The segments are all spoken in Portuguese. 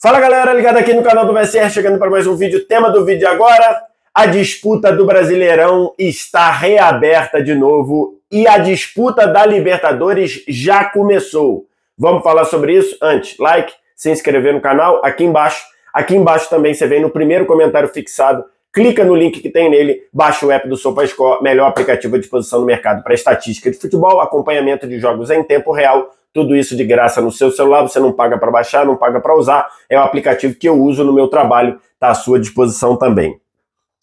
Fala galera, ligado aqui no canal do VSR, chegando para mais um vídeo. Tema do vídeo agora: a disputa do Brasileirão está reaberta de novo e a disputa da Libertadores já começou. Vamos falar sobre isso? Antes, like, se inscrever no canal aqui embaixo. Aqui embaixo também você vem no primeiro comentário fixado, clica no link que tem nele, baixa o app do SofaScore, melhor aplicativo à disposição no mercado para estatística de futebol, acompanhamento de jogos em tempo real. Tudo isso de graça no seu celular, você não paga para baixar, não paga para usar. É um aplicativo que eu uso no meu trabalho, está à sua disposição também.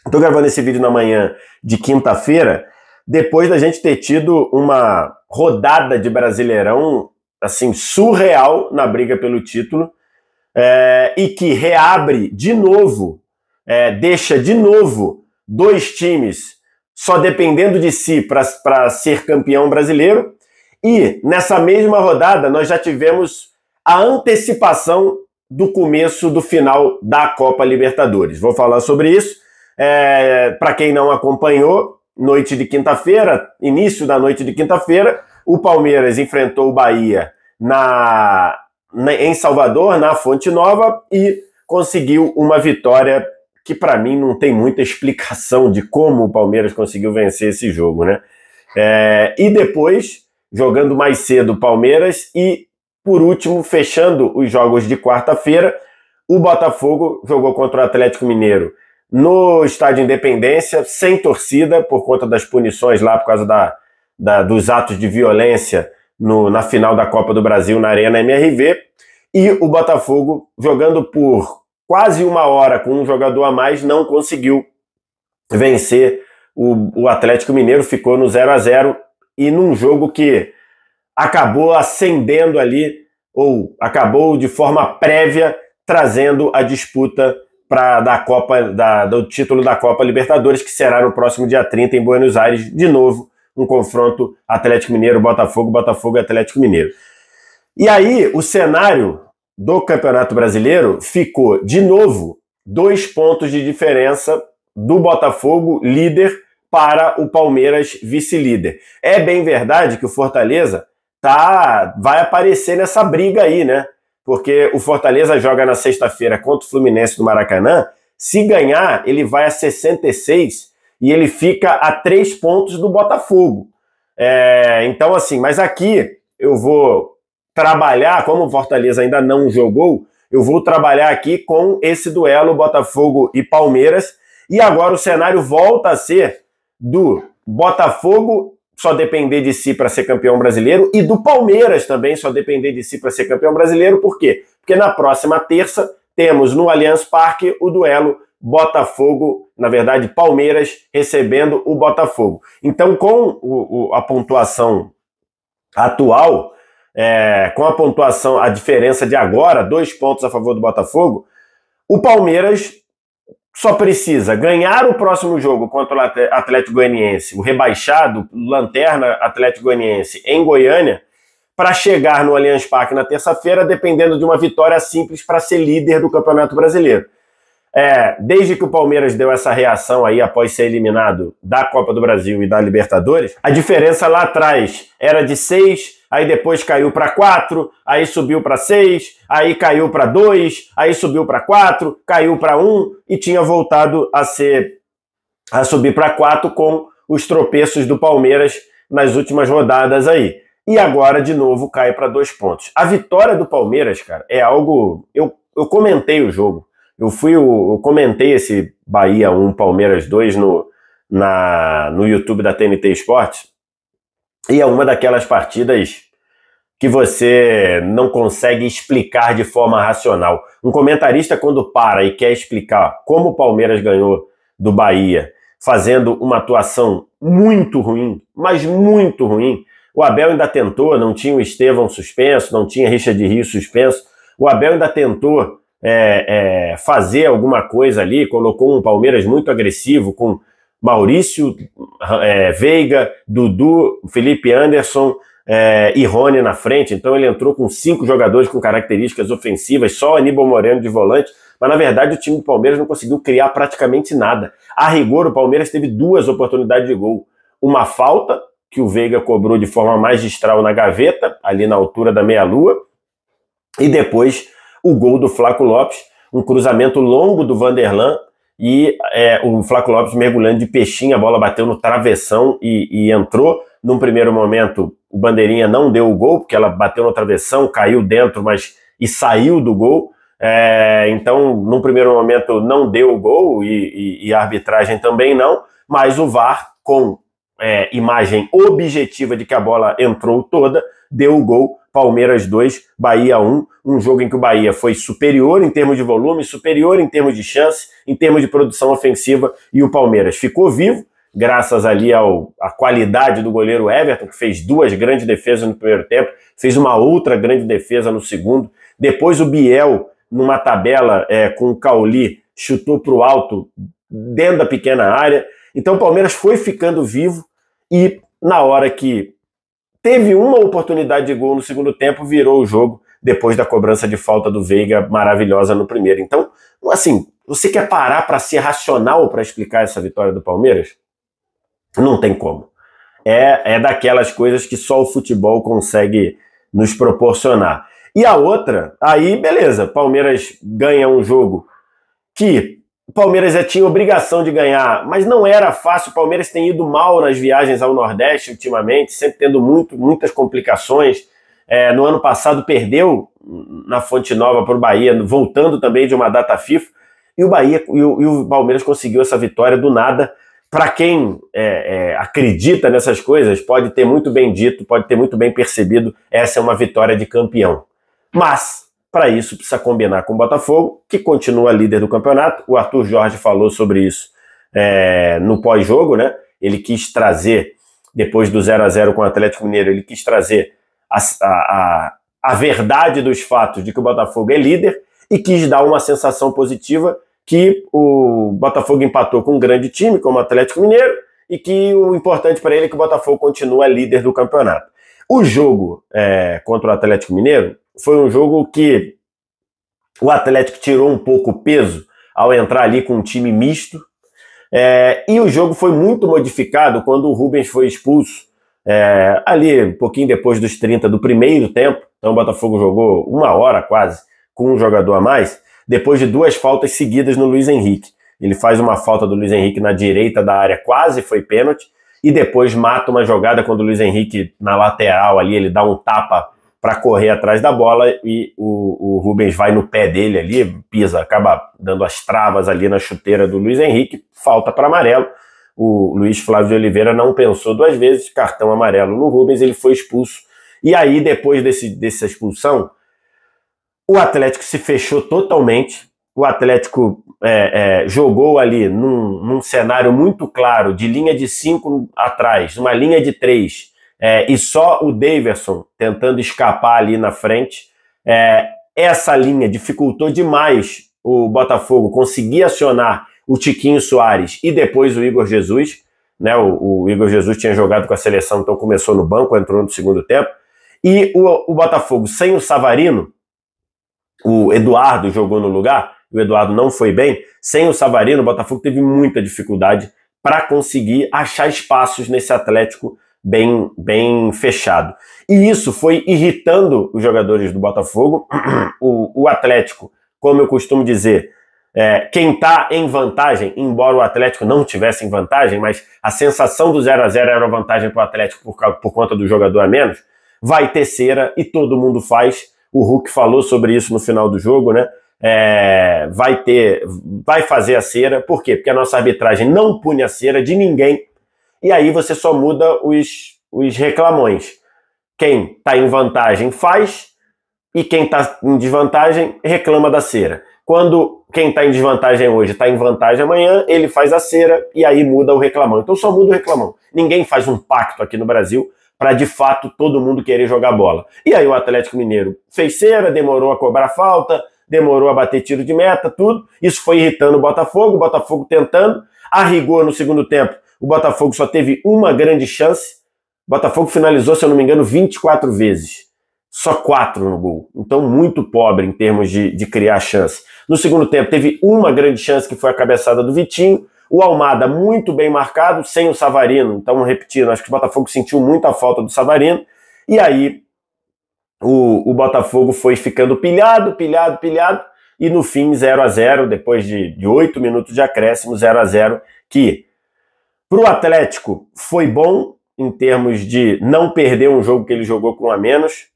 Estou gravando esse vídeo na manhã de quinta-feira, depois da gente ter tido uma rodada de Brasileirão assim surreal na briga pelo título, e que reabre de novo, deixa de novo dois times só dependendo de si para ser campeão brasileiro. E nessa mesma rodada nós já tivemos a antecipação do começo do final da Copa Libertadores. Vou falar sobre isso. Para quem não acompanhou, noite de quinta-feira, início da noite de quinta-feira, o Palmeiras enfrentou o Bahia em Salvador, na Fonte Nova, e conseguiu uma vitória que para mim não tem muita explicação de como o Palmeiras conseguiu vencer esse jogo, né? E depois, jogando mais cedo o Palmeiras e, por último, fechando os jogos de quarta-feira, o Botafogo jogou contra o Atlético Mineiro no Estádio Independência, sem torcida, por conta das punições lá, por causa dos atos de violência na final da Copa do Brasil na Arena MRV, e o Botafogo, jogando por quase uma hora com um jogador a mais, não conseguiu vencer o Atlético Mineiro, ficou no 0-0, e num jogo que acabou acendendo ali, ou acabou de forma prévia, trazendo a disputa do título da Copa Libertadores, que será no próximo dia 30 em Buenos Aires, de novo, um confronto Atlético Mineiro-Botafogo, Botafogo e Atlético Mineiro. E aí, o cenário do Campeonato Brasileiro ficou, de novo, 2 pontos de diferença do Botafogo, líder, para o Palmeiras, vice-líder. É bem verdade que o Fortaleza vai aparecer nessa briga aí, né? Porque o Fortaleza joga na sexta-feira contra o Fluminense do Maracanã. Se ganhar, ele vai a 66 e ele fica a 3 pontos do Botafogo. Então, assim, mas aqui eu vou trabalhar, como o Fortaleza ainda não jogou, eu vou trabalhar aqui com esse duelo Botafogo e Palmeiras. E agora o cenário volta a ser do Botafogo só depender de si para ser campeão brasileiro e do Palmeiras também só depender de si para ser campeão brasileiro. Por quê? Porque na próxima terça temos no Allianz Parque o duelo Botafogo, na verdade Palmeiras recebendo o Botafogo. Então, com a pontuação atual, com a pontuação, a diferença de agora, 2 pontos a favor do Botafogo, o Palmeiras só precisa ganhar o próximo jogo contra o Atlético Goianiense, o rebaixado, lanterna Atlético Goianiense, em Goiânia, para chegar no Allianz Parque na terça-feira, dependendo de uma vitória simples para ser líder do Campeonato Brasileiro. Desde que o Palmeiras deu essa reação aí após ser eliminado da Copa do Brasil e da Libertadores, a diferença lá atrás era de 6, aí depois caiu para 4, aí subiu para 6, aí caiu para 2, aí subiu para 4, caiu para 1 e tinha voltado a subir para 4 com os tropeços do Palmeiras nas últimas rodadas aí. E agora, de novo, cai para 2 pontos. A vitória do Palmeiras, cara, é algo... Eu comentei o jogo. Eu comentei esse Bahia 1, Palmeiras 2 no YouTube da TNT Esportes, e é uma daquelas partidas que você não consegue explicar de forma racional. Um comentarista, quando para e quer explicar como o Palmeiras ganhou do Bahia, fazendo uma atuação muito ruim, mas muito ruim, o Abel ainda tentou, não tinha o Estevão suspenso, não tinha Richard Rios suspenso, o Abel ainda tentou fazer alguma coisa ali, colocou um Palmeiras muito agressivo com Maurício, Veiga, Dudu, Felipe Anderson e Rony na frente. Então ele entrou com 5 jogadores com características ofensivas, só Aníbal Moreno de volante, mas na verdade o time do Palmeiras não conseguiu criar praticamente nada. A rigor, o Palmeiras teve 2 oportunidades de gol. Uma falta, que o Veiga cobrou de forma magistral na gaveta, ali na altura da meia-lua, e depois o gol do Flaco Lopes, um cruzamento longo do Vanderlan, e o Flaco Lopes mergulhando de peixinho, a bola bateu no travessão e entrou. Num primeiro momento, o Bandeirinha não deu o gol, porque ela bateu no travessão, caiu dentro, e saiu do gol. Então, num primeiro momento, não deu o gol, e a arbitragem também não, mas o VAR, com imagem objetiva de que a bola entrou toda, deu o gol. Palmeiras 2, Bahia 1, um jogo em que o Bahia foi superior em termos de volume, superior em termos de chance, em termos de produção ofensiva, e o Palmeiras ficou vivo, graças ali à qualidade do goleiro Everton, que fez 2 grandes defesas no primeiro tempo, fez uma outra grande defesa no segundo. Depois o Biel, numa tabela com o Cauli, chutou para o alto, dentro da pequena área. Então o Palmeiras foi ficando vivo, e na hora que teve uma oportunidade de gol no segundo tempo, virou o jogo depois da cobrança de falta do Veiga, maravilhosa no primeiro. Então, assim, você quer parar para ser racional para explicar essa vitória do Palmeiras? Não tem como. É daquelas coisas que só o futebol consegue nos proporcionar. E a outra, aí beleza, Palmeiras ganha um jogo que o Palmeiras já tinha obrigação de ganhar, mas não era fácil. O Palmeiras tem ido mal nas viagens ao Nordeste ultimamente, sempre tendo muitas complicações. No ano passado perdeu na Fonte Nova para o Bahia, voltando também de uma data FIFA, e o Palmeiras conseguiu essa vitória do nada. Para quem acredita nessas coisas, pode ter muito bem dito, pode ter muito bem percebido, essa é uma vitória de campeão. Mas para isso precisa combinar com o Botafogo, que continua líder do campeonato. O Arthur Jorge falou sobre isso no pós-jogo, né? Ele quis trazer, depois do 0-0 com o Atlético Mineiro, ele quis trazer a verdade dos fatos de que o Botafogo é líder, e quis dar uma sensação positiva que o Botafogo empatou com um grande time, como o Atlético Mineiro, e que o importante para ele é que o Botafogo continua líder do campeonato. O jogo contra o Atlético Mineiro foi um jogo que o Atlético tirou um pouco o peso ao entrar ali com um time misto, e o jogo foi muito modificado quando o Rubens foi expulso, ali um pouquinho depois dos 30 do primeiro tempo. Então o Botafogo jogou 1 hora quase com um jogador a mais, depois de 2 faltas seguidas no Luiz Henrique. Ele faz uma falta do Luiz Henrique na direita da área, quase foi pênalti, e depois mata uma jogada quando o Luiz Henrique, na lateral ali, ele dá um tapa para correr atrás da bola, e o Rubens vai no pé dele ali, pisa, acaba dando as travas ali na chuteira do Luiz Henrique, falta para amarelo. O Luiz Flávio de Oliveira não pensou 2 vezes, cartão amarelo no Rubens, ele foi expulso. E aí, depois dessa expulsão, o Atlético se fechou totalmente. O Atlético jogou ali num cenário muito claro, de linha de 5 atrás, uma linha de 3, e só o Daverson tentando escapar ali na frente. Essa linha dificultou demais o Botafogo conseguir acionar o Tiquinho Soares e depois o Igor Jesus, né? O Igor Jesus tinha jogado com a seleção, então começou no banco, entrou no segundo tempo. E o Botafogo sem o Savarino, o Eduardo jogou no lugar, o Eduardo não foi bem. Sem o Savarino, o Botafogo teve muita dificuldade para conseguir achar espaços nesse Atlético bem fechado. E isso foi irritando os jogadores do Botafogo. O Atlético, como eu costumo dizer, quem está em vantagem, embora o Atlético não tivesse em vantagem, mas a sensação do 0-0 era uma vantagem para o Atlético por conta do jogador a menos, vai ter cera, e todo mundo faz. O Hulk falou sobre isso no final do jogo, né? Vai fazer a cera. Por quê? Porque a nossa arbitragem não pune a cera de ninguém, e aí você só muda os reclamões. Quem está em vantagem faz, e quem está em desvantagem reclama da cera. Quando quem está em desvantagem hoje está em vantagem amanhã, ele faz a cera e aí muda o reclamão. Então só muda o reclamão. Ninguém faz um pacto aqui no Brasil para de fato todo mundo querer jogar bola. E aí o Atlético Mineiro fez cera, demorou a cobrar falta, demorou a bater tiro de meta, tudo. Isso foi irritando o Botafogo tentando. A rigor, no segundo tempo, o Botafogo só teve uma grande chance. O Botafogo finalizou, se eu não me engano, 24 vezes. Só 4 no gol. Então muito pobre em termos de criar chance. No segundo tempo teve uma grande chance, que foi a cabeçada do Vitinho. O Almada muito bem marcado, sem o Savarino. Então, repetindo, acho que o Botafogo sentiu muito a falta do Savarino. E aí o Botafogo foi ficando pilhado, e no fim 0-0, depois de 8 minutos de acréscimo, 0-0, que para o Atlético foi bom em termos de não perder um jogo que ele jogou com um a menos,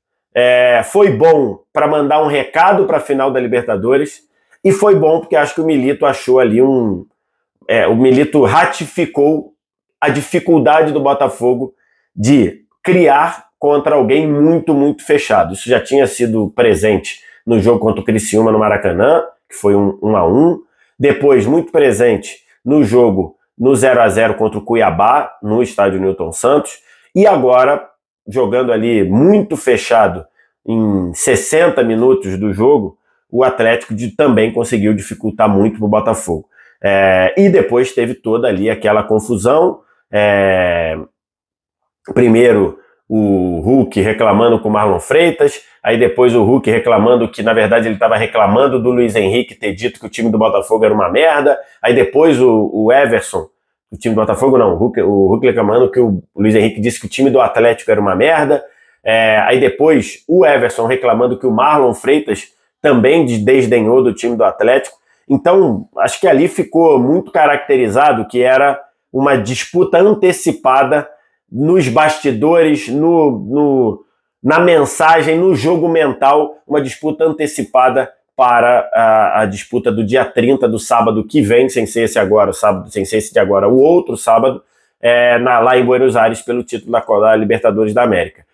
foi bom para mandar um recado para a final da Libertadores, e foi bom porque acho que o Milito achou ali o Milito ratificou a dificuldade do Botafogo de criar contra alguém muito, muito fechado. Isso já tinha sido presente no jogo contra o Criciúma no Maracanã, que foi um 1-1. Depois, muito presente no jogo no 0-0 contra o Cuiabá, no estádio Newton Santos. E agora, jogando ali muito fechado em 60 minutos do jogo, o Atlético também conseguiu dificultar muito para o Botafogo. E depois teve toda ali aquela confusão. Primeiro o Hulk reclamando com o Marlon Freitas, aí depois o Hulk reclamando que, na verdade, ele estava reclamando do Luiz Henrique ter dito que o time do Botafogo era uma merda, aí depois o Everson, o time do Botafogo não, o Hulk reclamando que o Luiz Henrique disse que o time do Atlético era uma merda, aí depois o Everson reclamando que o Marlon Freitas também desdenhou do time do Atlético. Então, acho que ali ficou muito caracterizado que era uma disputa antecipada nos bastidores, na mensagem, no jogo mental, uma disputa antecipada para a disputa do dia 30 do sábado que vem, sem ser esse agora, o sábado, sem ser esse de agora, o outro sábado, lá em Buenos Aires, pelo título da Libertadores da América.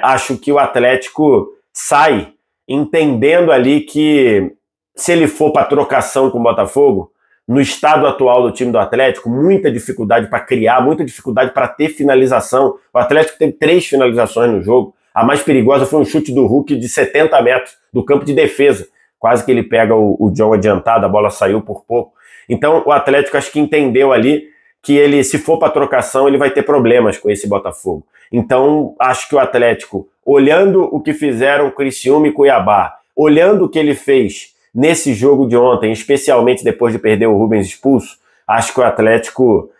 Acho que o Atlético sai entendendo ali que se ele for para trocação com o Botafogo, no estado atual do time do Atlético, muita dificuldade para criar, muita dificuldade para ter finalização. O Atlético teve 3 finalizações no jogo. A mais perigosa foi um chute do Hulk de 70 metros do campo de defesa. Quase que ele pega o John adiantado, a bola saiu por pouco. Então o Atlético acho que entendeu ali que ele, se for para trocação, ele vai ter problemas com esse Botafogo. Então acho que o Atlético, olhando o que fizeram Criciúma e Cuiabá, olhando o que ele fez nesse jogo de ontem, especialmente depois de perder o Rubens expulso, acho que o Atlético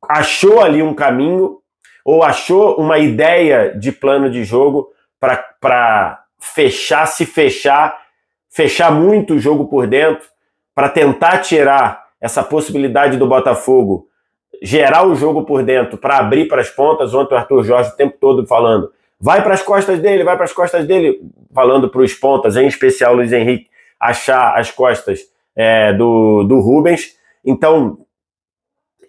achou ali um caminho, ou achou uma ideia de plano de jogo para fechar muito o jogo por dentro, para tentar tirar essa possibilidade do Botafogo, gerar o jogo por dentro, para abrir para as pontas. Ontem o Arthur Jorge o tempo todo falando, vai para as costas dele, falando para os pontas, em especial o Luiz Henrique, achar as costas do Rubens. Então,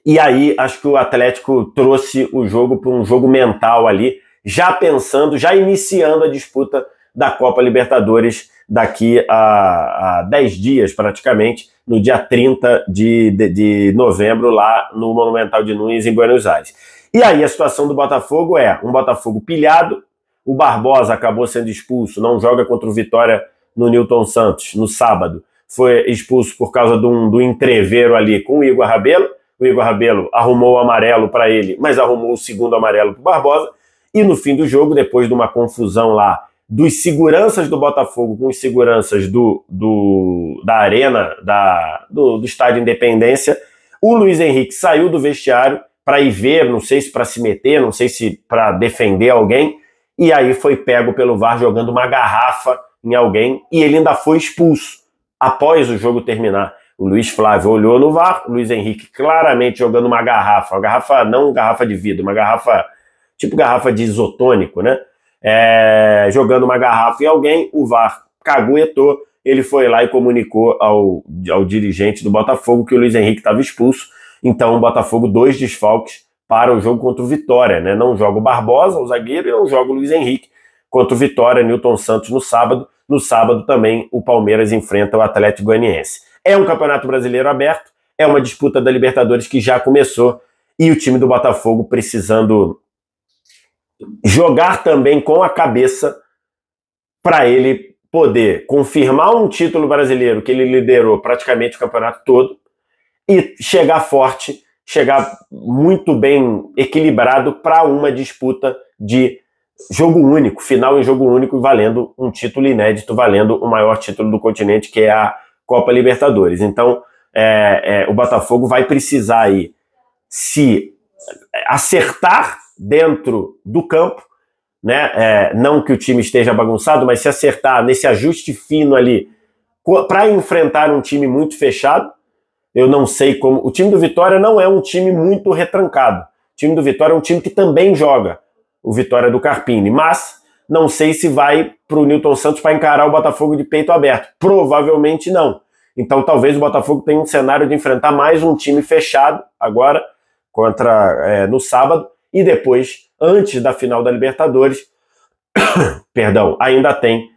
e aí acho que o Atlético trouxe o jogo para um jogo mental ali, já pensando, já iniciando a disputa da Copa Libertadores daqui a 10 dias praticamente, no dia 30 de novembro, lá no Monumental de Nunes, em Buenos Aires. E aí a situação do Botafogo é um Botafogo pilhado, o Barbosa acabou sendo expulso, não joga contra o Vitória no Newton Santos no sábado, foi expulso por causa do entrevero ali com o Igor Rabelo. O Igor Rabelo arrumou o amarelo para ele, mas arrumou o segundo amarelo para o Barbosa, e no fim do jogo, depois de uma confusão lá dos seguranças do Botafogo com os seguranças da arena, do Estádio Independência, o Luiz Henrique saiu do vestiário para ir ver, não sei se para se meter, não sei se para defender alguém, e aí foi pego pelo VAR jogando uma garrafa em alguém, e ele ainda foi expulso após o jogo terminar. O Luiz Flávio olhou no VAR, o Luiz Henrique claramente jogando uma garrafa, não garrafa de vidro, uma garrafa, tipo garrafa de isotônico, né? Jogando uma garrafa em alguém, o VAR caguetou, ele foi lá e comunicou ao dirigente do Botafogo que o Luiz Henrique estava expulso. Então o Botafogo 2 desfalques para o jogo contra o Vitória, né? Não joga o Barbosa, o zagueiro, e não joga o Luiz Henrique contra o Vitória, Newton Santos no sábado. No sábado também o Palmeiras enfrenta o Atlético Goianiense. É um campeonato brasileiro aberto, é uma disputa da Libertadores que já começou, e o time do Botafogo precisando jogar também com a cabeça para ele poder confirmar um título brasileiro que ele liderou praticamente o campeonato todo e chegar forte, chegar muito bem equilibrado para uma disputa de jogo único, final em jogo único, valendo um título inédito, valendo o maior título do continente, que é a Copa Libertadores. Então, o Botafogo vai precisar aí se acertar dentro do campo né? Não que o time esteja bagunçado, mas se acertar nesse ajuste fino ali para enfrentar um time muito fechado, eu não sei como... O time do Vitória não é um time muito retrancado. O time do Vitória é um time que também joga, o Vitória do Carpini, mas não sei se vai para o Nilton Santos para encarar o Botafogo de peito aberto. Provavelmente não. Então talvez o Botafogo tenha um cenário de enfrentar mais um time fechado agora, no sábado, e depois, antes da final da Libertadores, perdão, ainda tem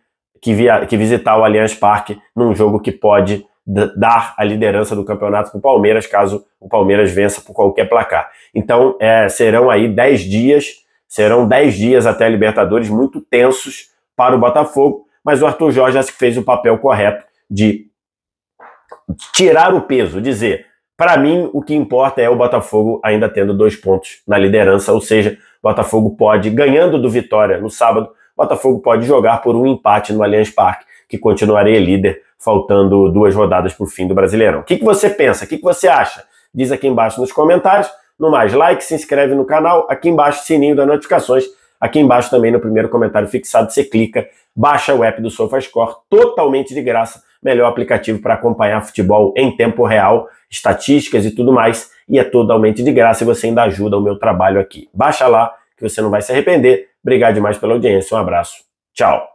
que visitar o Allianz Parque num jogo que pode dar a liderança do campeonato para o Palmeiras, caso o Palmeiras vença por qualquer placar. Então, serão aí 10 dias até a Libertadores, muito tensos para o Botafogo, mas o Arthur Jorge acho que fez o papel correto de tirar o peso, dizer, para mim o que importa é o Botafogo ainda tendo 2 pontos na liderança, ou seja, o Botafogo pode, ganhando do Vitória no sábado, o Botafogo pode jogar por um empate no Allianz Parque, que continuaria líder, faltando 2 rodadas para o fim do Brasileirão. O que você pensa? O que você acha? Diz aqui embaixo nos comentários. No mais, like, se inscreve no canal. Aqui embaixo, sininho das notificações. Aqui embaixo também, no primeiro comentário fixado, você clica, baixa o app do SofaScore, totalmente de graça. Melhor aplicativo para acompanhar futebol em tempo real, estatísticas e tudo mais. E é totalmente de graça e você ainda ajuda o meu trabalho aqui. Baixa lá, que você não vai se arrepender. Obrigado demais pela audiência. Um abraço. Tchau.